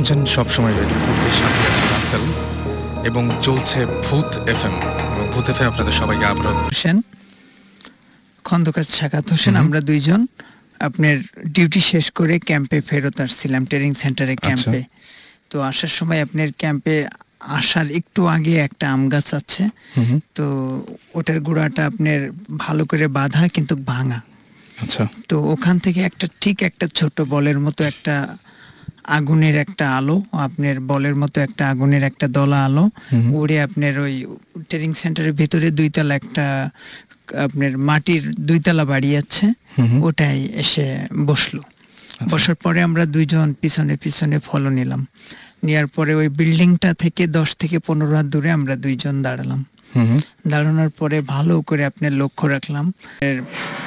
শুনছেন সবসময় রেডিও ফুটের সাথে আছে রাসেল এবং চলছে ভূত এফএম এবং ভূত এফএম আপনাদের সবাইকে আবারও হোসেন খন্দকার সাকাত হোসেন আমরা দুইজন আপনার ডিউটি শেষ করে ক্যাম্পে ফেরত আসছিলাম ট্রেনিং সেন্টারে ক্যাম্পে। তো আসার সময় আপনার ক্যাম্পে আসার একটু আগে একটা আম গাছ আছে, তো ওটার গোড়াটা আপনার ভালো করে বাঁধা কিন্তু ভাঙা। আচ্ছা, তো ওখান থেকে একটা ছোট বলের মতো একটা আগুনের একটা আলো, আপনার বলের মতো একটা আগুনের একটা দলা আলো উড়ে আপনার ওই ট্রেনিং সেন্টারের ভিতরে দুইতলা একটা আপনার মাটির দুইতলা বাড়ি আছে, ওটাই এসে বসলো। বসার পরে আমরা দুইজন পিছনে পিছনে ফলো নিলাম। নেওয়ার পরে ওই বিল্ডিংটা থেকে 10 থেকে 15 হাত দূরে আমরা দুইজন দাঁড়ালাম। দাঁড়ানোর পরে ভালো করে আপনার লক্ষ্য রাখলাম।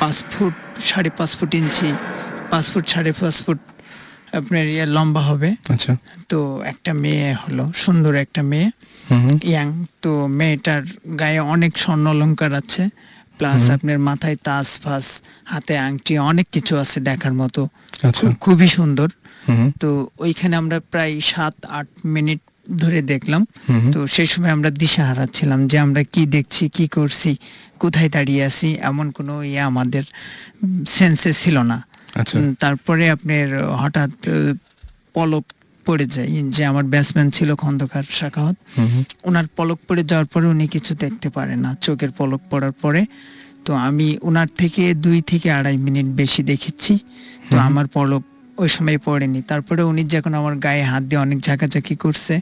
5 ফুট 5.5 ফুট ইঞ্চি 5 ফুট 5.5 ফুট আপনার লম্বা হবে। আচ্ছা, তো একটা মেয়ে হলো, সুন্দর একটা মেয়ে, ইয়াং। তো মেয়েটার গায়ে অনেক স্বর্ণ অলংকার আছে, প্লাস আপনার মাথায় তাজ ফাজ, হাতে আংটি, অনেক কিছু আছে দেখার মতো, খুবই সুন্দর। তো ওইখানে আমরা প্রায় 7-8 মিনিট ধরে দেখলাম। তো সেই সময় আমরা দিশাহারা ছিলাম যে আমরা কি দেখছি, কি করছি, কোথায় দাঁড়িয়ে আছি, এমন কোনো আমাদের সেন্সে ছিল না। তারপরে আপনার হঠাৎ পলক পড়ে যায়, যে আমার ব্যাটসম্যান ছিল খন্দকার সাখাওয়াত, ওনার পলক পড়ে যাওয়ার পরে উনি কিছু দেখতে পারে না, চোখের পলক পড়ার পরে। তো আমি ওনার থেকে 2 থেকে 2.5 মিনিট বেশি দেখেছি, তো আমার পলক ওই সময় পড়েনি। তারপরে উনি যখন আমার গায়ে হাত দিয়ে অনেক ঝাঁকাঝাঁকি করছে,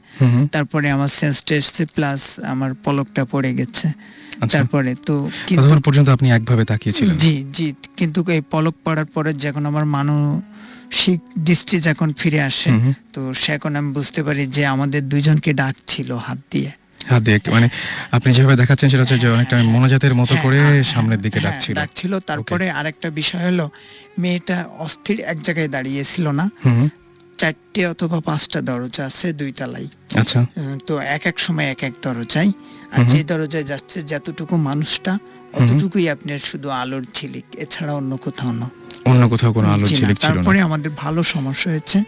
তারপরে আমার সেন্সটা এসছে, প্লাস আমার পলকটা পড়ে গেছে। তারপরে তো ততক্ষণ পর্যন্ত আপনি একভাবে তাকিয়েছিলেন? জি জি, কিন্তু এই পলক পড়ার পরে যখন আমার মানসিক দৃষ্টি যখন ফিরে আসে, তো সেখন আমি বুঝতে পারি যে আমাদের দুইজনকে ডাকছিল হাত দিয়ে। মানে আপনি যেভাবে দেখাচ্ছেন সেটা হচ্ছে যে অনেকটা মোনাজাতের মতো করে সামনের দিকে ডাকছিল। তারপরে আরেকটা বিষয় হলো, মেয়েটা অস্থির এক জায়গায় দাঁড়িয়েছিল না, 4টে অথবা 5টা দরজা আছে 2 তলায়। আচ্ছা, তো এক এক সময় এক এক দরজায়, আর যে দরজায় যাচ্ছে যতটুকু মানুষটা, অতটুকুই আপনার শুধু আলোর ঝিলিক, এছাড়া অন্য কোথাও না, অন্য কোথাও কোনো আলোর ঝিলিক ছিল না। তারপরে আমাদের ভালো সমস্যা হয়েছে,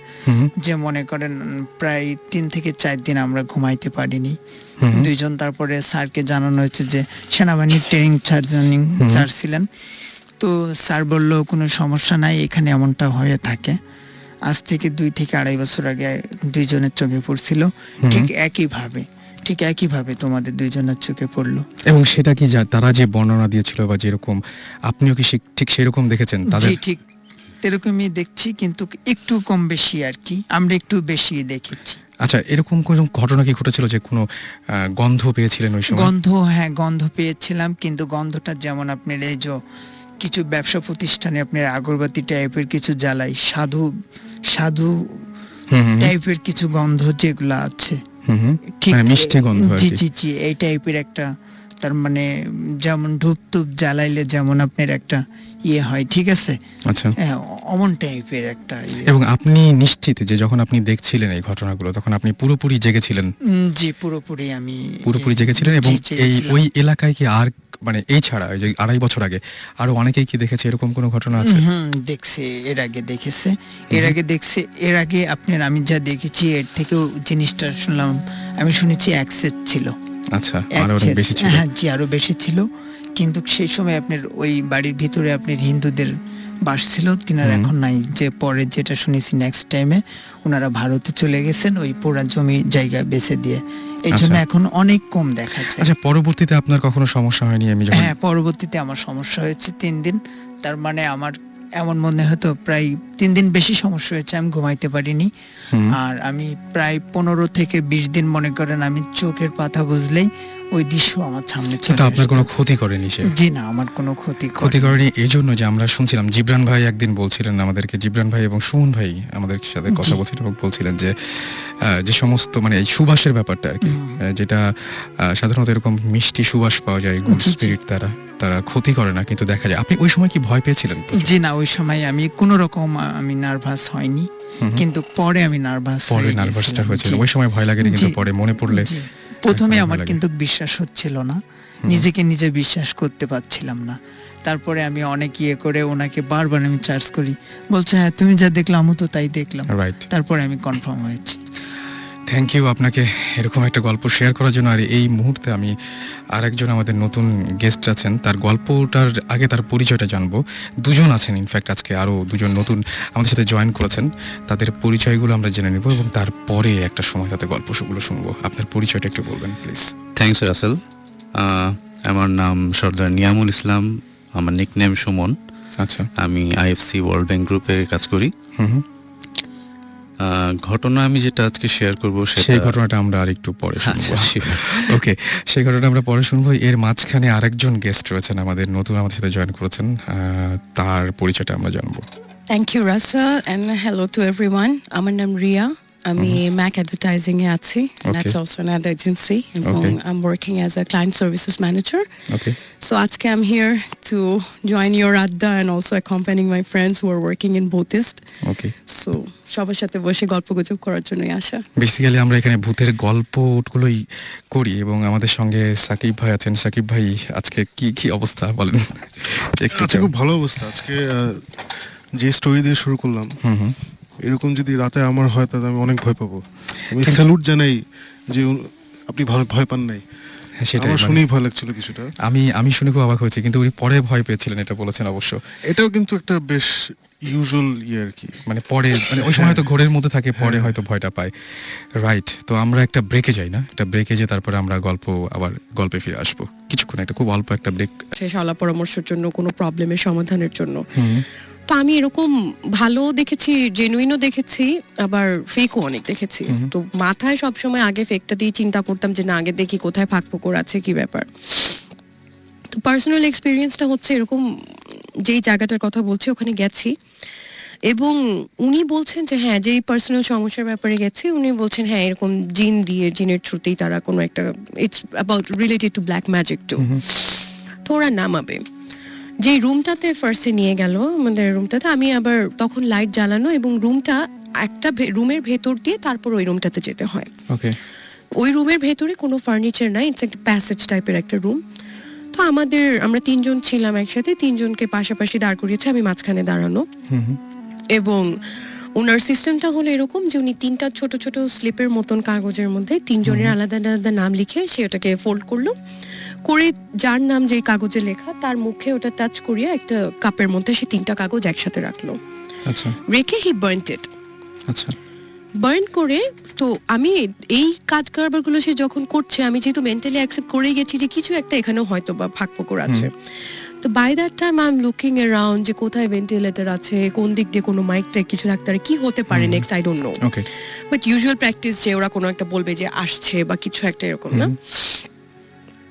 যে মনে করেন প্রায় 3 থেকে 4 দিন আমরা ঘুমাইতে পারিনি দুইজন। তারপরে স্যারকে জানানো হয়েছে যে সেনাবাহিনীর ট্রেনিং স্যার ছিলেন, তো স্যার বলল কোনো সমস্যা নাই, এখানে এমনটা হয়ে থাকে। আজ থেকে 2 থেকে 2.5 বছর আগে দুইজনের চোখে পড়ছিল, ঠিক একইভাবে তোমাদের দুইজনের চোখে পড়লো। এবং সেটা কি তারা যে বর্ণনা দিয়েছিল বা যেরকম, আপনিও কি ঠিক সেরকম দেখেছেন? জি, ঠিক এরকমই দেখছি, কিন্তু একটু কম বেশি আর কি, আমরা একটু বেশি দেখেছি। আচ্ছা, এরকম কোনো ঘটনা কি ঘটেছিল যে কোনো গন্ধ পেয়েছিলেন ওই সময়? গন্ধ পেয়েছিলাম, কিন্তু গন্ধটা যেমন আপনার এই যে কিছু ব্যবসা প্রতিষ্ঠানে আপনার আগরবাতি টাইপের কিছু জ্বালাই, সাধু টাইপের কিছু গন্ধ যেগুলো আছে, ঠিক মিষ্টি গন্ধ। জি, এই টাইপের একটা, তার মানে যেমন ধূপ জ্বালাইলে যেমন আপনার একটা হয়, ঠিক আছে? আচ্ছা, অমন টাইপের একটা। এবং আপনি নিশ্চিত যে যখন আপনি দেখছিলেন এই ঘটনাগুলো, তখন আপনি পুরোপুরি জেগেছিলেন? জি, পুরোপুরি জেগেছিলেন। এবং ওই এলাকায় কি আর, মানে এই ছাড়া ওই যে 2.5 বছর আগে আরো অনেকেই কি দেখেছে এরকম কোনো ঘটনা আছে? দেখছে, এর আগে দেখছে। এর আগে আপনার আমি যা দেখেছি এর থেকেও জিনিসটা শুনলাম, আমি শুনেছি অ্যাক্সেস ছিল। আচ্ছা, আরো অনেক বেশি ছিল। হ্যাঁ জি, আরো বেশি ছিল। কিন্তু সেই সময় আপনার ওই বাড়ির ভিতরে আপনার হিন্দুদের বাস ছিল, তিনারা এখন নাই। যে পরে যেটা শুনেছি নেক্সট টাইমে ওনারা ভারতে চলে গেছেন, ওই পুরা জমি জায়গা বেচে দিয়ে, এই জন্য এখন অনেক কম দেখা যায়। আচ্ছা, পরবর্তীতে আপনার কখনো সমস্যা হয়নি? হ্যাঁ, পরবর্তীতে আমার সমস্যা হয়েছে 3 দিন। তার মানে আমার এমন মনে হতো প্রায় 3 দিন বেশি সমস্যা হয়েছে, আমি ঘুমাইতে পারিনি। আর আমি প্রায় 15 থেকে 20 দিন মনে করেন আমি চোখের পাতা বুঝলেই ওই দৃশ্য আমার সামনে চলে আসে। আপনার কোনো ক্ষতি করেনি সে? জি না, আমার কোনো ক্ষতি করেনি। এই জন্য যে আমরা শুনছিলাম, জিবরান ভাই একদিন বলছিলেন আমাদেরকে, জিবরান ভাই এবং সুমন ভাই আমাদের সাথে কথা বলছিলেন এবং বলছিলেন যে সমস্ত মানে এই সুবাসের ব্যাপারটা আর কি, যেটা সাধারণত এরকম মিষ্টি সুবাস পাওয়া যায়, গুড স্পিরিট, তারা ক্ষতি করে না, কিন্তু দেখা যায়। আপনি ওই সময় কি ভয় পেয়েছিলেন? জি না, ওই সময় আমি কোনো রকম নার্ভাস হয়নি। কিন্তু পরে আমি নার্ভাস পরে নার্ভাসটা হয়েছিল, ওই সময় ভয় লাগেনি, কিন্তু পরে মনে পড়লে প্রথমে ভয় আমার লাগে। কিন্তু বিশ্বাস হচ্ছিল না, নিজেকে নিজে বিশ্বাস করতে পারছিলাম না। তারপরে আমি অনেক ইয়ে করে ওনাকে বারবার আমি চার্জ করি, বলছে হ্যাঁ তুমি যা দেখলাম আমি তো তাই দেখলাম, রাইট। তারপরে আমি কনফার্ম হয়েছি। থ্যাংক ইউ আপনাকে এরকম একটা গল্প শেয়ার করার জন্য। আর এই মুহূর্তে আমি আরেকজন আমাদের নতুন গেস্ট আছেন, তার গল্পটার আগে তার পরিচয়টা জানবো। দুজন আছেন, ইনফ্যাক্ট আজকে আরও দুজন নতুন আমাদের সাথে জয়েন করেছেন, তাদের পরিচয়গুলো আমরা জেনে নেব এবং তারপরে একটা সময় তাদের গল্পগুলো শুনবো। আপনার পরিচয়টা একটু বলবেন প্লিজ। থ্যাংকস রাসেল। আমার নাম সর্দার নিয়ামুল ইসলাম, আমার নিকনেম সুমন। আচ্ছা। আমি আইএফসি ওয়ার্ল্ড ব্যাংক গ্রুপে কাজ করি। হুম। ঘটনা আমি যেটা আজকে শেয়ার করব সেই ঘটনাটা আমরা আরেকটু পরে শুনবো। ওকে, সেই ঘটনাটা আমরা পরে শুনবো। এর মাঝখানে আরেকজন গেস্ট রয়েছেন আমাদের নতুন, আমাদের সাথে জয়েন করেছেন, তার পরিচয়টা আমরা জানবো। Thank you, Russell, and hello to everyone. আমার নাম রিয়া, আমি ম্যাক অ্যাডভার্টাইজিং এ আছি। That's also an ad agency. Okay. I'm working as a client services manager. Okay. So আজকে I'm here to join your adda and also accompanying my friends who are working in Buddhist. Okay. So সবার সাথে বসে গল্পগুজব করার জন্যই আসা। Basically আমরা এখানে ভূতের গল্পগুলোই করি এবং আমাদের সঙ্গে সাকিব ভাই আছেন। সাকিব ভাই, আজকে কি অবস্থা বলেন একটু। আজকে খুব ভালো অবস্থা। আজকে যে স্টোরি দিয়ে শুরু করলাম, এরকম যদি রাতে আমার হয় তাহলে আমি অনেক ভয় পাবো। আমি স্যালুট জানাই যে আপনি ভয় পান নাই। সেটা আমার শুনেই ভয় লাগছিল কিছুটা। আমি শুনে খুব অবাক হয়েছি, কিন্তু উনি পরে ভয় পেয়েছিলেন এটা বলেছেন অবশ্য। এটাও কিন্তু একটা বেশ ইউজুয়াল আর কি, মানে পরে, মানে ওই সময় হয়তো ঘোরের মধ্যে থাকে, পরে হয়তো ভয়টা পায়। রাইট। তো আমরা একটা ব্রেকে যাই না, একটা ব্রেকে যে তারপরে আমরা গল্পে ফিরে আসবো কিছুক্ষণ, একটা খুব অল্প একটা ব্রেক। শেষ আলাপ পরামর্শের জন্য, কোনো প্রবলেমের সমাধানের জন্য। তো আমি এরকম ভালো দেখেছি, জেনুইনও দেখেছি, আবার ফেকও অনেক দেখেছি। তো মাথায় সবসময় আগে ফেকটা দিয়ে চিন্তা করতাম যে না, আগে দেখি কোথায় ফাঁক ফোকর আছে, কি ব্যাপার। তো পার্সোনাল এক্সপিরিয়েন্সটা হচ্ছে এরকম, যেই জায়গাটার কথা বলছি ওখানে গেছি এবং উনি বলছেন যে হ্যাঁ, যেই পার্সোনাল সমস্যার ব্যাপারে গেছি উনি বলছেন হ্যাঁ এরকম জিনের থ্রুতেই তারা কোনো একটা, it's about related to black magic too. তো ওরা নামাবে। যে রুমটাতে ফার্স্টে নিয়ে গেল, আমাদের রুমটাতে, আমি আবার তখন লাইট জ্বালানো এবং রুমটা একটা রুমের ভেতর দিয়ে তারপর ওই রুমটাতে যেতে হয়। ওকে। ওই রুমের ভেতরে কোনো ফার্নিচার নাই, ইটস একটা প্যাসেজ টাইপের একটা রুম। তো আমরা তিনজন ছিলাম একসাথে, তিনজনকে পাশাপাশি দাঁড় করিয়েছে, আমি মাঝখানে দাঁড়ানো। এবং ওনার সিস্টেমটা হলো এরকম যে উনি তিনটা ছোট ছোট স্লিপের মতন কাগজের মধ্যে তিনজনের আলাদা আলাদা নাম লিখে সে ওটাকে ফোল্ড করলো, করে যার নাম যেই কাগজে লেখা তার মুখে ওটা টাচ করিয়ে একটা কাপের মধ্যে সে তিনটা কাগজ একসাথে রাখলো। আচ্ছা। রেখে হি বার্নড ইট। আচ্ছা। বার্ন করে, তো আমি এই কাজ কারবারগুলো সে যখন করছে, আমি যেহেতু মেন্টালি অ্যাকসেপ্ট করে গেছি যে কিছু একটা এখানেও হয়তো বা ফাঁক ফোকর আছে। তো by that time I am looking around যে কোথায় ভেন্টিলেটর আছে, কোন দিক দিয়ে কোনো মাইক টাইক কিছু রাখতে পারে, কি হতে পারে next, I don't no. Okay. But usual practice যে ওরা কোনো একটা বলবে যে আসছে বা কিছু একটা এরকম, না?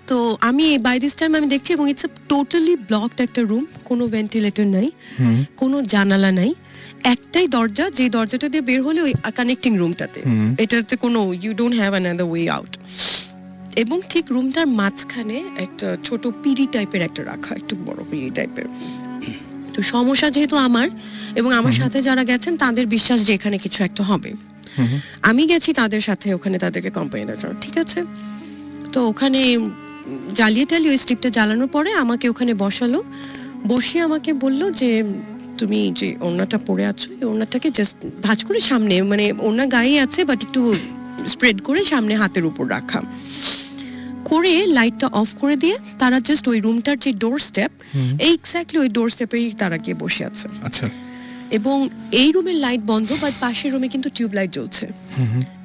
তো আমি বাই দিস টাইম আমি দেখছি এবং ইটস টোটালি ব্লকড একটা রুম, কোনো ভেন্টিলেটর নাই, কোনো জানালা নাই, একটাই দরজা, যে দরজাটা দিয়ে বের হলে ওই কানেক্টিং রুমটাতে, এটাতে কোনো you don't have another way out. এবং ঠিক রুমটার মাঝখানে একটা ছোট পিড়ি টাইপের একটা রাখা, একটু বড় পিড়ি টাইপের। তো সমস্যা যেহেতু আমার এবং আমার সাথে যারা গেছেন তাদের বিশ্বাস যে এখানে কিছু একটা হবে, আমি গেছি তাদের সাথে ওখানে তাদেরকে কোম্পানি দেওয়ার জন্য, ঠিক আছে। তো ওখানে জ্বালিয়ে ওই স্টিপটা জ্বালানোর পরে আমাকে ওখানে বসালো, বসিয়ে আমাকে বললো যে তুমি যে ওড়নাটা পরে আছো, এই ওড়নাটাকে জাস্ট ভাঁজ করে সামনে, মানে ওড়না গায়ে আছে বাট একটু স্প্রেড করে সামনে হাতের উপর রাখা, করে লাইটটা অফ করে দিয়ে তারা জাস্ট ওই রুমটার যে ডোর স্টেপ, এই এক্স্যাক্টলি ওই ডোর স্টেপেই তারা গিয়ে বসে আছে। আচ্ছা। এবং এই রুমের লাইট বন্ধ, বাট পাশের রুমে কিন্তু টিউব লাইট জ্বলছে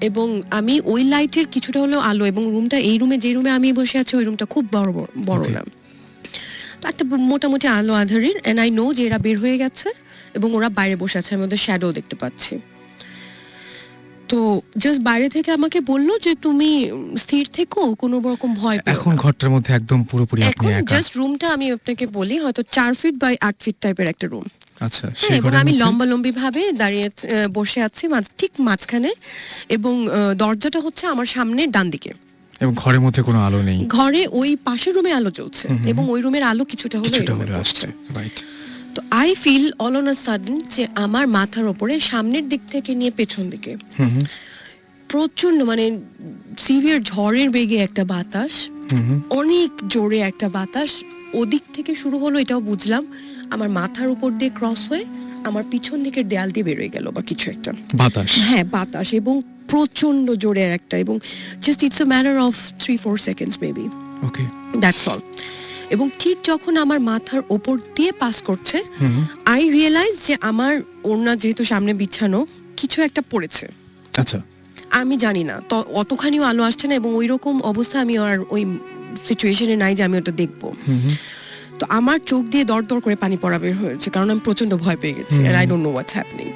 এবং আমি ওই লাইটের কিছুটা হলো আলো, এবং রুমটা, এই রুমে যে রুমে আমি বসে আছি ওই রুমটা খুব বড় না, তো একটা মোটামুটি আলো আধারের। এন্ড আই নো যে এরা বের হয়ে গেছে এবং ওরা বাইরে বসে আছে, আমি ওদের শ্যাডো দেখতে পাচ্ছি। তো জাস্ট বাইরে থেকে আমাকে বললো যে তুমি স্থির থেকো, কোনো রকম ভয় পেও না। এখন ঘরটার মধ্যে একদম পুরোপুরি আপনি এখন একা। জাস্ট রুমটা আমি আপনাকে বলি হয়তো 4 ফিট বাই 8 ফিট টাইপের একটা রুম। আচ্ছা। এবং আমি লম্বালম্বি ভাবে দাঁড়িয়ে বসে আছি ঠিক মাঝখানে, এবং দরজাটা হচ্ছে আমার সামনে ডান দিকে, এবং ঘরের মধ্যে কোনো আলো নেই। ঘরে ওই পাশের রুমে আলো জ্বলছে এবং ওই রুমের আলো কিছুটা হলো আসছে। রাইট। তো তো I feel all on a sudden যে আমার মাথার ওপরে সামনের দিক থেকে নিয়ে পেছন দিকে প্রচন্ড মানে সিভিয়ার ঝড়ের বেগে একটা বাতাস, অনেক জোরে একটা বাতাস ওদিক থেকে শুরু হলো, এটাও বুঝলাম, আমার মাথার উপর দিয়ে ক্রস হয়ে আমার পিছন দিকের দেয়াল দিয়ে বেরোয় গেল বা কিছু একটা বাতাস। হ্যাঁ বাতাস, এবং প্রচন্ড জোরে একটা, এবং just it's a matter of 3-4 seconds maybe, okay, that's all. এবং ঠিক যখন আমার মাথার ওপর দিয়ে পাস করছে আই রিয়েলাইজ যে আমার ওড়না যেহেতু সামনে বিছানো, কিছু একটা পড়েছে। আচ্ছা, আমি জানি না, তো অতখানিও আলো আসছে না, এবং ওই রকম অবস্থা আমি আর ওই সিচুয়েশনে নাই যে আমি ওটা দেখবো। তো আমার চোখ দিয়ে দর দর করে পানি পড়া বের হয়েছে, কারণ আমি প্রচন্ড ভয় পেয়ে গেছি, আর I don't know what's happening.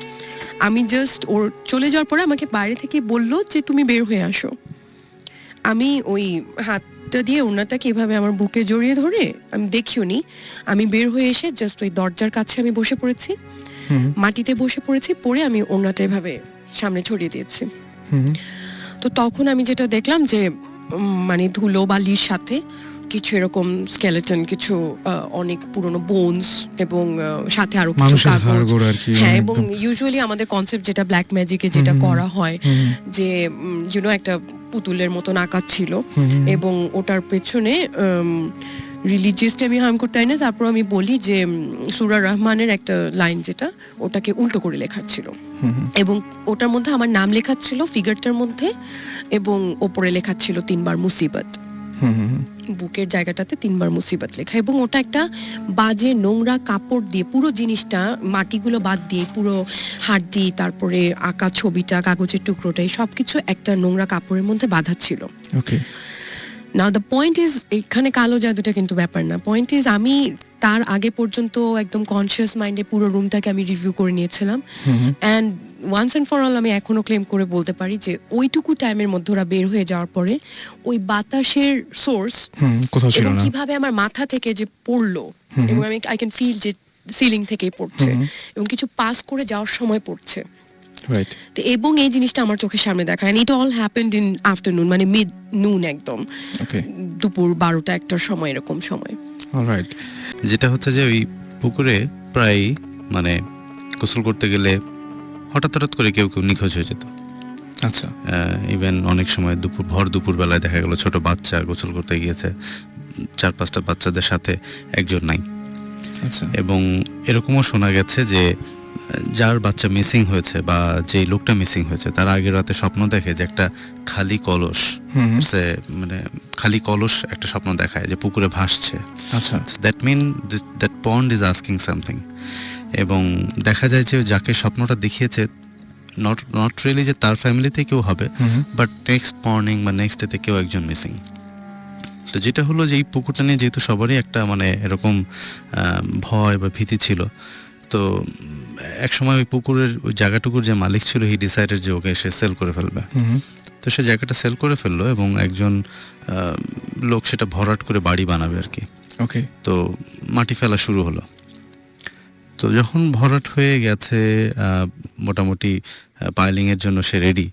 আমি জাস্ট ওর চলে যাওয়ার পরে আমাকে বাইরে থেকে বললো যে তুমি বের হয়ে আসো। আমি ওই হাতটা দিয়ে ওনাটাকে এভাবে আমার বুকে জড়িয়ে ধরে, আমি দেখিও নি, আমি বের হয়ে এসে জাস্ট ওই দরজার কাছে আমি বসে পড়েছি, মাটিতে বসে পড়েছি, পরে আমি ওনাটা এভাবে সামনে ছড়িয়ে দিয়েছি। তো তখন আমি যেটা দেখলাম যে মানে ধুলো বালির সাথে কিছু এরকম স্কেলেটন, কিছু অনেক পুরনো বোনস, এবং সাথে আরো কিছু মানুষের কাগজ। হাড়গোড় আর কি, হ্যাঁ, এবং একদম। ইউজুয়ালি আমাদের কনসেপ্ট যেটা ব্ল্যাক ম্যাজিকে যেটা করা হয়, যে ইউনো একটা পুতুলের মতন আঁকা ছিল, এবং ওটার পেছনে রিলিজিয়াসলি আমি হার্ম করতে চাই না, তারপর আমি বলি যে সূরা রহমানের একটা লাইন যেটা ওটাকে উল্টো করে লেখা ছিল, এবং ওটার মধ্যে আমার নাম লেখা ছিল ফিগারটার মধ্যে, এবং ওপরে লেখা ছিল 3 বার মুসিবত, বুকের জায়গাটাতে 3 বার মুসিবত লেখা, এবং ওটা একটা বাজে নোংরা কাপড় দিয়ে, পুরো জিনিসটা মাটিগুলো বাদ দিয়ে, পুরো হাড্ডি, তারপরে আঁকা ছবিটা, কাগজের টুকরোটা, সবকিছু একটা নোংরা কাপড়ের মধ্যে বাঁধা ছিল। ওকে, নাও দ্য পয়েন্ট ইজ, এখানে কালো জাদুটা কিন্তু ব্যাপার না, পয়েন্ট ইজ আমি তার আগে পর্যন্ত একদম কনসিয়াস মাইন্ডে পুরো রুমটাকে আমি রিভিউ করে নিয়েছিলাম, and once and for all আমি এখনো ক্লেম করে বলতে পারি যে ওইটুকু টাইমের মধ্যে ওরা বের হয়ে যাওয়ার পরে ওই বাতাসের সোর্স কোথাও ছিল এবং না। কিভাবে আমার মাথা থেকে যে পড়লো, এবং আমি আই ক্যান ফিল যে সিলিং থেকেই পড়ছে, এবং কিছু পাস করে যাওয়ার সময় পড়ছে, রাইট, তো এবং এই জিনিসটা আমার চোখের সামনে দেখা, and it all happened in afternoon, মানে মিড নুন, একদম ওকে, দুপুর 12টা-1টার সময়, এরকম সময়। অলরাইট। যেটা হচ্ছে যে ওই পুকুরে প্রায় মানে গোসল করতে গেলে হঠাৎ হঠাৎ করে কেউ কেউ নিখোঁজ হয়ে যেত। আচ্ছা, ইভেন অনেক সময় ভর দুপুর বেলায় দেখা গেল ছোট বাচ্চা গোসল করতে গিয়েছে, 4-5টা বাচ্চাদের সাথে একজন নাই। আচ্ছা, এবং এরকমও শোনা গেছে যে যার বাচ্চা মিসিং হয়েছে বা যে লোকটা মিসিং হয়েছে তার আগের রাতে স্বপ্ন দেখে যে একটা খালি কলস, মানে খালি কলস একটা স্বপ্ন দেখায় যে পুকুরে ভাসছে। আচ্ছা, that mean that pond is asking something. এবং দেখা যায় যে যাকে স্বপ্নটা দেখিয়েছে নট রিয়েলি যে তার ফ্যামিলিতে কেউ হবে, বাট নেক্সট মর্নিং বা নেক্সট ডেতে কেউ একজন মিসিং। তো যেটা হলো যে এই পুকুরটা নিয়ে যেহেতু সবারই একটা মানে এরকম ভয় বা ভীতি ছিল, তো এক সময় ওই পুকুরের ওই জায়গাটুকুর যে মালিক ছিল, হি ডিসাইডেড যে ওকে সে সেল করে ফেলবে। তো সে জায়গাটা সেল করে ফেললো, এবং একজন লোক সেটা ভরাট করে বাড়ি বানাবে আর কি। ওকে, তো মাটি ফেলা শুরু হলো। তো যখন ভরাট হয়ে গেছে, মোটামুটি পাইলিংয়ের জন্য সে রেডি,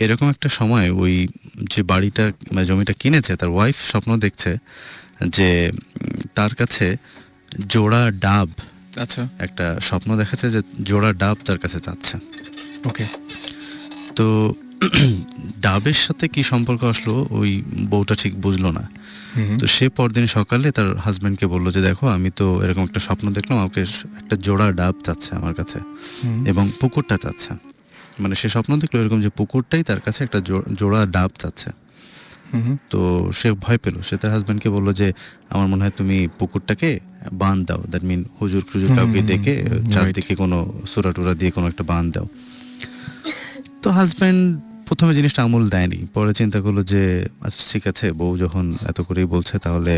এরকম একটা সময় ওই যে বাড়িটা মানে জমিটা কিনেছে তার ওয়াইফ স্বপ্ন দেখছে যে তার কাছে জোড়া ডাব, আচ্ছা, একটা স্বপ্ন দেখাচ্ছে যে জোড়া ডাব তার কাছে চাচ্ছে। ওকে, তো ডাবের সাথে কি সম্পর্ক আসলো ওই বউটা ঠিক বুঝলো না। তো সে পরদিন সকালে তার হাজবেন্ডকে বললো যে দেখো আমি তো এরকম একটা স্বপ্ন দেখলাম, আমাকে একটা জোড়া ডাব চাচ্ছে আমার কাছে, এবং পুকুরটা চাচ্ছে, মানে সে স্বপ্ন দেখলো এরকম যে পুকুরটাই তার কাছে একটা জোড়া ডাব চাচ্ছে। তো সে ভয় পেল, সে তার হাজবেন্ডকে বললো যে আমার মনে হয় তুমি পুকুরটাকে বাঁধ দাও, দ্যাট মিন হুজুর টুজুর কাউকে ডেকে চারদিকে কোনো সুরা টুরা দিয়ে কোনো একটা বাঁধ দাও। তো হাজবেন্ড প্রথমে জিনিসটা আমল দেয়নি, পরে চিন্তা করলো যে আচ্ছা ঠিক আছে, বউ যখন এত করেই বলছে তাহলে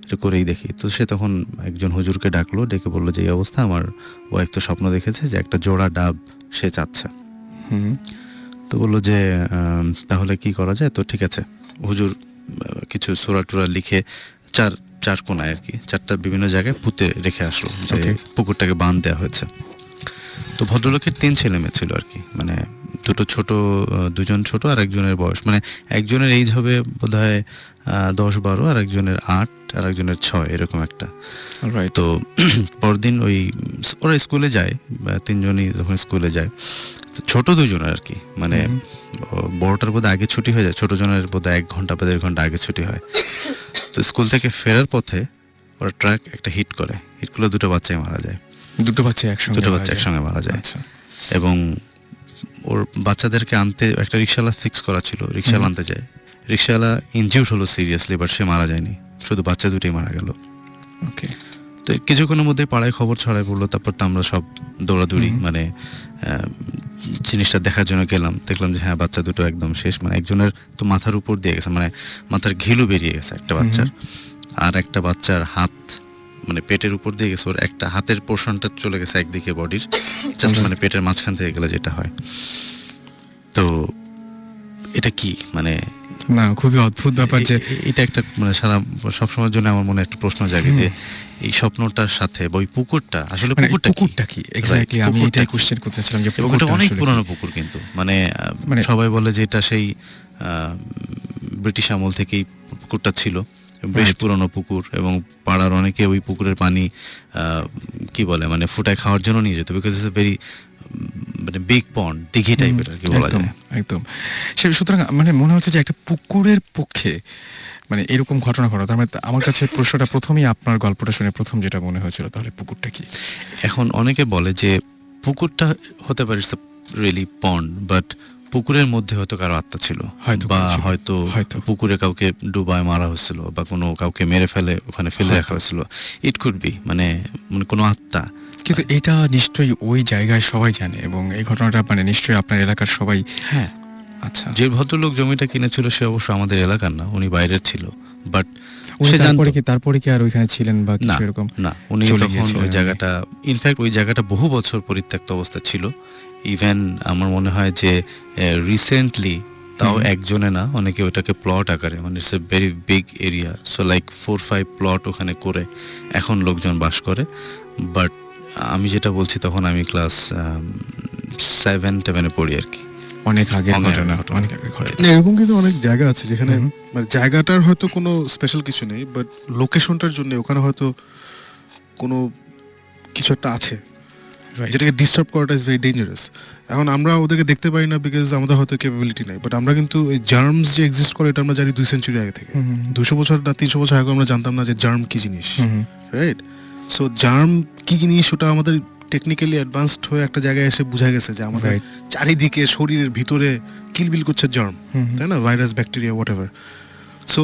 এটা করেই দেখি। তো সে তখন একজন হুজুরকে ডাকলো, ডেকে বললো যে এই অবস্থা, আমার ওয়াইফ তো স্বপ্ন দেখেছে যে একটা জোড়া ডাব সে চাচ্ছে। তো বললো যে তাহলে কি করা যায়? তো ঠিক আছে, হুজুর কিছু সূরা টুরা লিখে চার কোনায় আর কি 4টা বিভিন্ন জায়গায় পুঁতে রেখে আসলো যে পুকুরটাকে বাঁধ দেওয়া হয়েছে। তো ভদ্রলোকের 3 ছেলে মেয়ে ছিল আর কি, মানে দুজন ছোট আর একজনের বয়স, মানে একজনের এইজ হবে বোধহয় 10-12, আর একজনের 8 আর একজনের 6, এরকম একটা। তো পরদিন ওরা স্কুলে যায়, 3জনই যখন স্কুলে যায়, ছোট 2জনের আর কি, মানে বড়টার বোধহয় আগে ছুটি হয়ে যায়, ছোট জনের বোধহয় 1 ঘন্টা বা 1.5 ঘন্টা আগে ছুটি হয়। তো স্কুল থেকে ফেরার পথে ওরা ট্রাক একটা হিট করলে 2টো বাচ্চাই মারা যায়। দুটো বাচ্চা একসঙ্গে মারা যায়। এবং ওর বাচ্চাদেরকে আনতে একটা রিক্সাওয়ালা ফিক্স করা ছিল, রিক্সাওয়ালা আনতে যায়, রিক্সাওয়ালা ইনজিউর্ড হলো সিরিয়াসলি, বাট সে মারা যায়নি, শুধু বাচ্চা দুটোই মারা গেল। ওকে। তো কিছুক্ষণের মধ্যে পাড়ায় খবর ছড়ায় পড়লো, তারপর তো আমরা সব দৌড়াদৌড়ি, মানে জিনিসটা দেখার জন্য গেলাম, দেখলাম যে হ্যাঁ বাচ্চা দুটো একদম শেষ, মানে একজনের তো মাথার উপর দিয়ে গেছে, মানে মাথার ঘিলু বেরিয়ে গেছে একটা বাচ্চার, আর একটা বাচ্চার হাত মানে পেটের উপর দিয়ে গেছে, ওর একটা হাতের পোর্শনটা চলে গেছে একদিকে বডির, জাস্ট মানে পেটের মাঝখান থেকে গেলে যেটা হয়। তো এটা কি মানে না, খুবই অদ্ভুত ব্যাপার যে এটা একটা মানে সারা সবসময়ের জন্য আমার মনে একটা প্রশ্ন জাগে যে এই স্বপ্নটার সাথে ওই পুকুরটা আসলে পুকুরটা কি এক্স্যাক্টলি, আমি এটাই কোশ্চেন করতেছিলাম যে পুকুরটা অনেক পুরনো পুকুর, কিন্তু মানে সবাই বলে যে এটা সেই ব্রিটিশ আমল থেকেই পুকুরটা ছিল, বেশ পুরনো পুকুর, এবং পাড়ার অনেকে ওই পুকুরের পানি কি বলে মানে ফুটায় খাওয়ার জন্য নিয়ে যেত, বিকজ ইটস এ ভেরি মানে বিগ পন্ড, দিঘি টাইপের আর কি বলা যায় একদম। সুতরাং মানে মনে হচ্ছে যে একটা পুকুরের পক্ষে মানে এরকম ঘটনা ঘটা, তার মানে আমার কাছে প্রশ্নটা প্রথমেই আপনার গল্পটা শুনে প্রথম যেটা মনে হয়েছিল, তাহলে পুকুরটা কি? এখন অনেকে বলে যে পুকুরটা হতে পারে ইটস রিয়েলি পন্ড, বাট পুকুরের মধ্যে হয়তো কারো আত্মা ছিল, বা হয়তো পুকুরে কাউকে ডুবায় মারা হয়েছিল, বা কোনো কাউকে মেরে ফেলে ওখানে ফেলে রাখা হয়েছিল, ইট কুড বি মানে কোনো আত্মা। কিন্তু এটা নিশ্চয়ই ওই জায়গায় সবাই জানে, এবং এই ঘটনাটা মানে নিশ্চয়ই আপনার এলাকার সবাই। হ্যাঁ, আচ্ছা, যে ভদ্রলোক জমিটা কিনেছিল সে অবশ্য আমাদের এলাকার না, উনি বাইরের ছিল, বাট তারপরে কি আর ওইখানে ছিলেন বা কিছু এরকম? না, উনি তখন ওই জায়গাটা, ইনফ্যাক্ট ওই জায়গাটা বহু বছর পরিত্যক্ত অবস্থা ছিল। ইভেন আমার মনে হয় যে রিসেন্টলি তাও একজনে না, অনেকে ওটাকে প্লট আকারে, মানে it's a very big area, so like 4-5 plot ওখানে করে এখন লোকজন বাস করে। বাট আমি যেটা বলছি তখন আমি ক্লাস 7-10 পড়ি আর কি, অনেক আগের ঘটনা, অনেক আগের ঘটনা। এরকম কিন্তু অনেক জায়গা আছে যেখানে মানে জায়গাটার হয়তো কোনো স্পেশাল কিছু নেই, বাট লোকেশনটার জন্য ওখানে হয়তো কোনো কিছু একটা আছে যেটাকে ডিস্টার্ব করাটা ইজ ভেরি ডেঞ্জারাস। এখন আমরা ওদেরকে দেখতে পাই না বিকজ আমাদের হয়তো ক্যাপাবিলিটি নাই, বাট আমরা কিন্তু এই জার্মস যে এক্সিস্ট করে এটা আমরা জানি 2 সেঞ্চুরি আগে থেকে। 200 বছর না 300 বছর আগে আমরা জানতাম না যে জার্ম কি জিনিস, রাইট? সো জার্ম কি জিনিস ওটা আমাদের টেকনিক্যালি অ্যাডভান্সড হয়ে একটা জায়গায় এসে বোঝা গেছে যে আমাদের চারিদিকে শরীরের ভিতরে কিলবিল করছে জার্ম, তাই না? Virus, bacteria, whatever. সো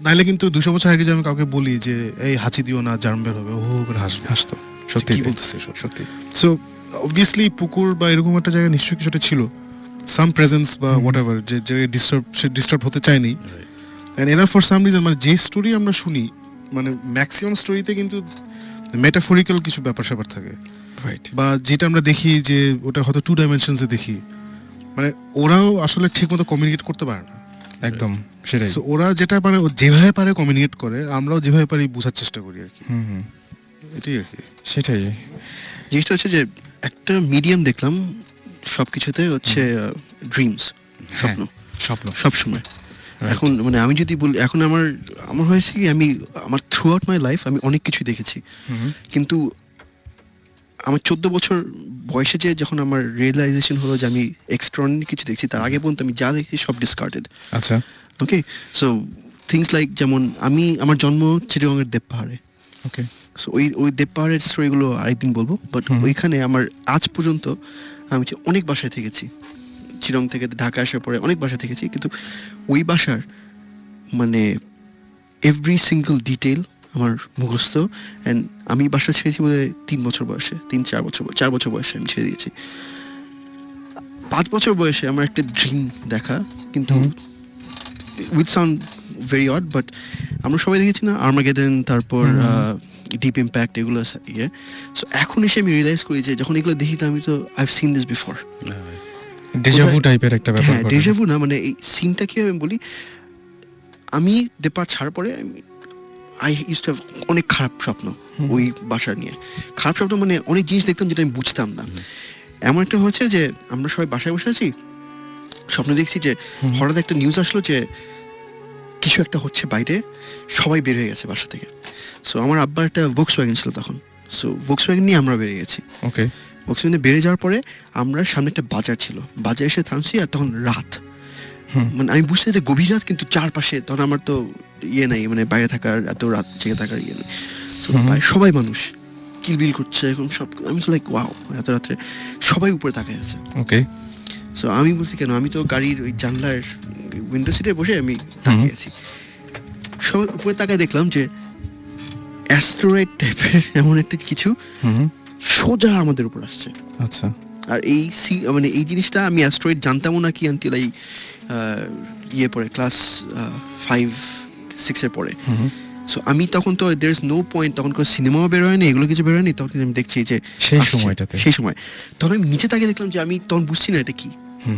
নাইলে কিন্তু 200 বছর আগে যে আমি কাউকে বলি যে এই হাঁচি দিও না, জার্ম বের হবে, ও করে হাসতো, সত্যি কি বলতেছে সত্যি। সো অবভিয়াসলি পুকুর বা এরকম একটা জায়গায় নিশ্চয়ই কিছুটা ছিল, সাম প্রেজেন্স বা হোয়াটএভার, যে ডিস্টার্ব হতে চায়নি। And enough for some reason, মানে যে স্টোরি আমরা শুনি, মানে ম্যাক্সিমাম স্টোরিতে কিন্তু মেটাফরিক্যাল কিছু ব্যাপার স্যাপার থাকে, বা যেটা আমরা দেখি যে ওটা হয়তো 2 ডাইমেনশনসে দেখি, মানে ওরাও আসলে ঠিকমতো কমিউনিকেট করতে পারে না একদম, সেটাই। সো ওরা যেটা পারে, ও যেভাবে পারে কমিউনিকেট করে, আমরাও যেভাবে পারি বোঝার চেষ্টা করি আর কি। এটাই আর কি, সেটাই। জিনিসটা হচ্ছে যে একটা মিডিয়াম দেখলাম সবকিছুতে, হচ্ছে ড্রিমস, স্বপ্ন সবসময়। এখন মানে আমি যদি বলি, এখন আমার হয়েছে কি, আমার থ্রু আউট মাই লাইফ আমি অনেক কিছু দেখেছি, কিন্তু আমার 14 বছর বয়সে যে যখন আমার রিয়েলাইজেশন হলো যে আমি এক্সট্রাঅর্ডিনারি কিছু দেখছি, তার আগে পর্যন্ত আমি যা দেখছি সব ডিসকার্ডেড। আচ্ছা, ওকে। সো থিংস লাইক, যেমন আমার জন্ম চিটাগংয়ের দেব পাহাড়ে। ওকে। সো ওই দেব পাহাড়ের স্টোরিগুলো আরেকদিন বলবো, বাট ওইখানে আমার আজ পর্যন্ত আমি অনেক বাসায় থেকেছি, চিরং থেকে ঢাকা আসার পরে অনেক বাসায় থেকেছি, কিন্তু ওই বাসার মানে এভরি সিঙ্গল ডিটেল আমার মুখস্থ। অ্যান্ড আমি বাসা ছেড়েছি বলে 3 বছর বয়সে, 4 বছর বয়সে আমি ছেড়ে দিয়েছি। 5 বছর বয়সে আমার একটা ড্রিম দেখা, কিন্তু with sound very odd, but আমরা সবাই দেখেছি না আর্মাগেডন, তারপর ডিপ ইম্প্যাক্ট, এগুলো ইয়ে। সো এখন এসে আমি রিয়েলাইজ করি যে যখন এগুলো দেখি, তো আমি তো I have seen this before. Déjà vu টাইপের একটা ব্যাপার। হ্যাঁ, ডেজাভু না, মানে এই সিনটা কি আমি বলি, আমি দেপার ছাড়ার পরে আই ইউজ টু হ্যাভ অনেক খারাপ স্বপ্ন ওই বাসা নিয়ে। খারাপ স্বপ্ন মানে অনেক জিনিস দেখতাম যেটা আমি বুঝতাম না। এমন একটা হচ্ছে যে আমরা সবাই বাসায় বসে আছি, স্বপ্নে দেখছি যে হঠাৎ একটা নিউজ আসলো যে কিছু একটা হচ্ছে বাইরে, সবাই বের হয়ে গেছে বাসা থেকে। সো আমার আব্বার একটা ভোক্সওয়াগন ছিল তখন, সো ভোক্সওয়াগন নিয়ে আমরা বেরিয়ে গেছি। ওকে, ভোক্সওয়াগনে বেরিয়ে যাওয়ার পরে আমরা সামনে একটা বাজার ছিল, বাজারে এসে থামছি, আর তখন রাত, মানে আমি বুঝতে যে গভীর রাত, কিন্তু চারপাশে তখন আমার তো ইয়ে নাই, মানে বাইরে থাকার এত রাত জেগে থাকার ইয়ে নেই। So, সবাই মানুষ কিলবিল করছে এখন সব, আমি তো লাইক ওয়াও, এত রাত্রে সবাই উপরে তাকায় আছে। ওকে, সো আমি বলছি কেন, আমি তো গাড়ির ওই জানলার উইন্ডো সিটে বসে আমি তাকিয়ে আছি, সবাই উপরে তাকায় দেখলাম যে অ্যাস্টেরয়েড টাইপের এমন একটা কিছু সোজা আমাদের উপর আসছে। আচ্ছা, আর এই মানে এই জিনিসটা আমি অ্যাস্টেরয়েড জানতামও না কি আনটিল এই ইয়ে পরে ক্লাস 5-6 এর পরে। সো আমি তখন তো দের ইজ নো পয়েন্ট, তখন কোনো সিনেমাও বের হয়নি, এগুলো কিছু বের হয়নি, তখন আমি দেখছি যে সেই আসছে, সময়টাতে। সেই সময় তখন আমি নিচে তাকিয়ে দেখলাম যে আমি তখন বুঝছি না এটা কি,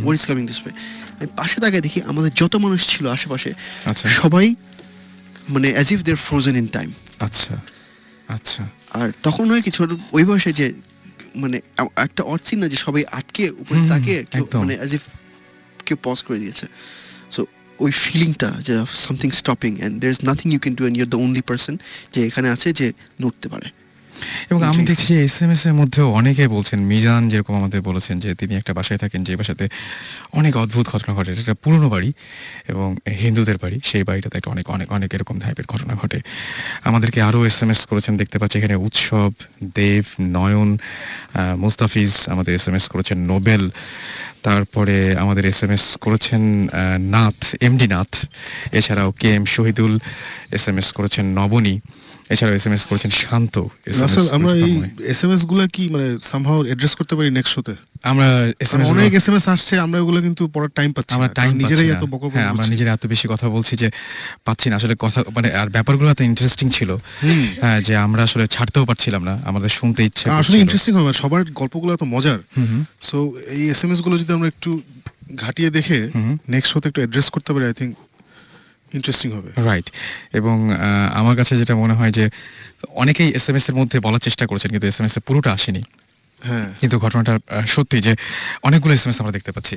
what is coming this way. আমি পাশে তাকিয়ে দেখি আমাদের যত মানুষ ছিল আশেপাশে আচ্ছা, সবাই মানে as if they are frozen in time. আচ্ছা, আচ্ছা, আর তখন হয় কি ছোট ওই বয়সে যে মানে একটা অর্থিন না যে সবাই আটকে উপরে তাকিয়ে কেউ একদম। মানে অ্যাজ ইফ কেউ পজ করে দিয়েছে। সো ওই ফিলিংটা যে something stopping and there is nothing you can do and you are the only person যে এখানে আছে যে নড়তে পারে। এবং আমি দেখছি যে এসএমএস এর মধ্যেও অনেকে বলছেন, মিজান যেরকম আমাদের বলেছেন যে তিনি একটা বাসায় থাকেন, যে বাসাতে অনেক অদ্ভুত ঘটনা ঘটে, এটা একটা পুরনো বাড়ি এবং হিন্দুদের বাড়ি, সেই বাড়িটাতে একটা অনেক অনেক অনেক এরকম টাইপের ঘটনা ঘটে। আমাদেরকে আরও এসএমএস করেছেন, দেখতে পাচ্ছি এখানে উৎসব, দেব, নয়ন, মুস্তাফিজ আমাদের এসএমএস করেছেন, নোবেল, তারপরে আমাদের এসএমএস করেছেন নাথ, এমডি নাথ, এছাড়াও কে এম শহীদুল এসএমএস করেছেন, নবনী, এছাড়াও এসএমএস করেছেন শান্ত। রাসেল, আমরা এই এসএমএস গুলা কি মানে সামহাউ অ্যাড্রেস করতে পারি নেক্সট শোতে? আমরা এসএমএস অনেক এসএমএস আসছে, আমরা ওগুলো কিন্তু পড়ার টাইম পাচ্ছি না, আমরা টাইম নিজেরাই এত বকর হ্যাঁ, আমরা নিজেরা এত বেশি কথা বলছি যে পাচ্ছি না আসলে কথা, মানে আর ব্যাপারগুলো এত ইন্টারেস্টিং ছিল হ্যাঁ, যে আমরা আসলে ছাড়তেও পারছিলাম না, আমাদের শুনতে ইচ্ছে আসলে করছিল। ইন্টারেস্টিং হবে, সবার গল্পগুলো এত মজার। সো এই এসএমএস গুলো যদি আমরা একটু ঘাটিয়ে দেখে নেক্সট শোতে একটু অ্যাড্রেস করতে পারি, আই থিঙ্ক ইন্টারেস্টিং হবে। রাইট। এবং আমার কাছে যেটা মনে হয় যে অনেকেই এসএমএস এর মধ্যে বলার চেষ্টা করেছেন, কিন্তু এসএমএস এর পুরোটা আসেনি। হ্যাঁ, কিন্তু ঘটনাটা সত্যি যে অনেকগুলো এসএমএস আমরা দেখতে পাচ্ছি।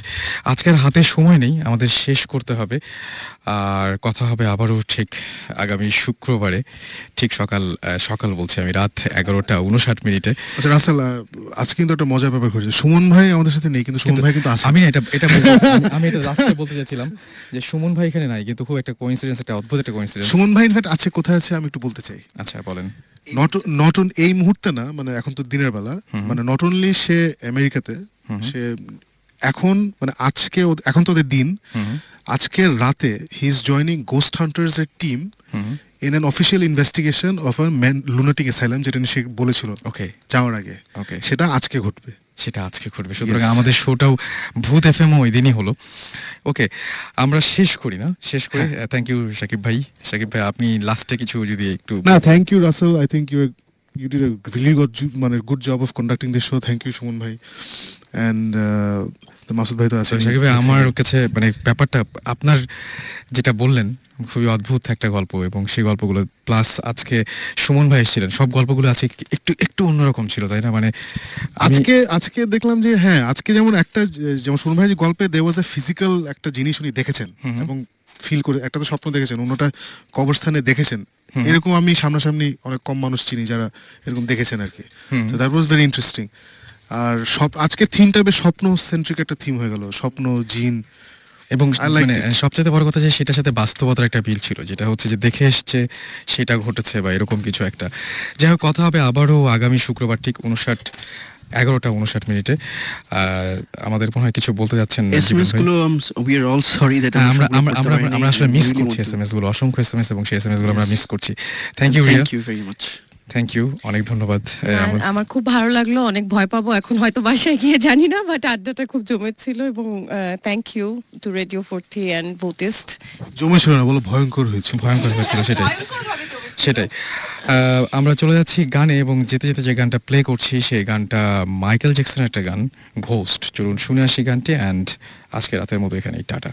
আজকের হাতে সময় নেই, আমাদের শেষ করতে হবে। আর কথা হবে আবারও ঠিক আগামী শুক্রবারে, ঠিক সকাল বলছি আমি, রাত 11:59। আচ্ছা রাসেল, আজকে কিন্তু একটা মজার ব্যাপার ঘটেছে। সুমন ভাই আমাদের সাথে নেই, কিন্তু সুমন ভাই কিন্তু আছে। আমি আমি এটা লাস্টে বলতে চাইছিলাম যে সুমন ভাই এখানে নাই, কিন্তু খুব একটা কোইন্সিডেন্স, একটা অদ্ভুত একটা কোইন্সিডেন্স। সুমন ভাই ইনফ্যাক্ট আছে, কোথায় আছে আমি একটু বলতে চাই। আচ্ছা বলেন। নট অন এই মুহূর্তে না, মানে এখন তো দিনের বেলা, মানে নট অনলি সে আমেরিকাতে, সে এখন মানে আজকে এখন তো ওদের দিন, আজকের রাতে he is joining ghost hunters এর team in an official investigation of a lunatic asylum, যেটা সে বলেছিল ওকে যাওয়ার আগে। ওকে, সেটা আজকে ঘটবে। সুতরাং আমাদের শোটাও ভূত এফএমও ওই দিনই হলো। ওকে, আমরা শেষ করি। থ্যাংক ইউ শাকিব ভাই, আপনি লাস্টে কিছু যদি একটু। না, thank you Russell, I think you did a really good job of conducting this show. Thank you Suman ভাই, and the মাসুদ ভাই তো আছে। শাকিব ভাই, আমার কাছে মানে ব্যাপারটা আপনার যেটা বললেন খুবই অদ্ভুত একটা গল্প, এবং সেই গল্পগুলো প্লাস আজকে সুমন ভাই এসেছিলেন, সব গল্পগুলো আছে একটু অন্যরকম ছিল, তাই না? মানে আজকে দেখলাম যে হ্যাঁ, আজকে যেমন যেমন সুমন ভাই যে গল্পে there was a physical একটা জিনিস উনি দেখেছেন এবং ফিল করে, একটা তো স্বপ্ন দেখেছেন, অন্যটা কবরস্থানে দেখেছেন। এরকম আমি সামনাসামনি অনেক কম মানুষ চিনি যারা এরকম দেখেছেন আর কি। তো দ্যাট ওয়াজ ভেরি ইন্টারেস্টিং। আর আজকের থিমটা বেশ স্বপ্ন সেন্ট্রিক একটা থিম হয়ে গেল, স্বপ্ন, জিন, এবং মানে সবচেয়ে বড় কথা যে সেটার সাথে বাস্তবতার একটা বিল ছিল, যেটা হচ্ছে যে দেখে এসছে সেটা ঘটেছে বা এরকম কিছু একটা। যাই হোক, কথা হবে আবারও আগামী শুক্রবার ঠিক 11:59। আমাদের মনে হয় কিছু বলতে যাচ্ছেন আমরা আসলে মিস করছি এসএমএস গুলো, অসংখ্য এসএমএস, এবং সেই এসএমএস গুলো আমরা মিস করছি। Thank you very much. Thank you, অনেক ধন্যবাদ। আমার খুব ভালো লাগলো, অনেক ভয় পাবো এখন হয়তো বাসায় গিয়ে, জানি না, বাট আড্ডাটা খুব জমেছিল। এবং thank you to radio 40 and বুটিস্ট। জমেছিল না, বলো ভয়ঙ্কর হয়েছিল, সেটাই। আমরা চলে যাচ্ছি গানে, এবং যেতে যেতে যে গানটা প্লে করছি সেই গানটা মাইকেল জ্যাকসনের একটা গান, ঘোস্ট। চলুন শুনে আসি গানটি, অ্যান্ড আজকে রাতের মতো এখানেই টাটা।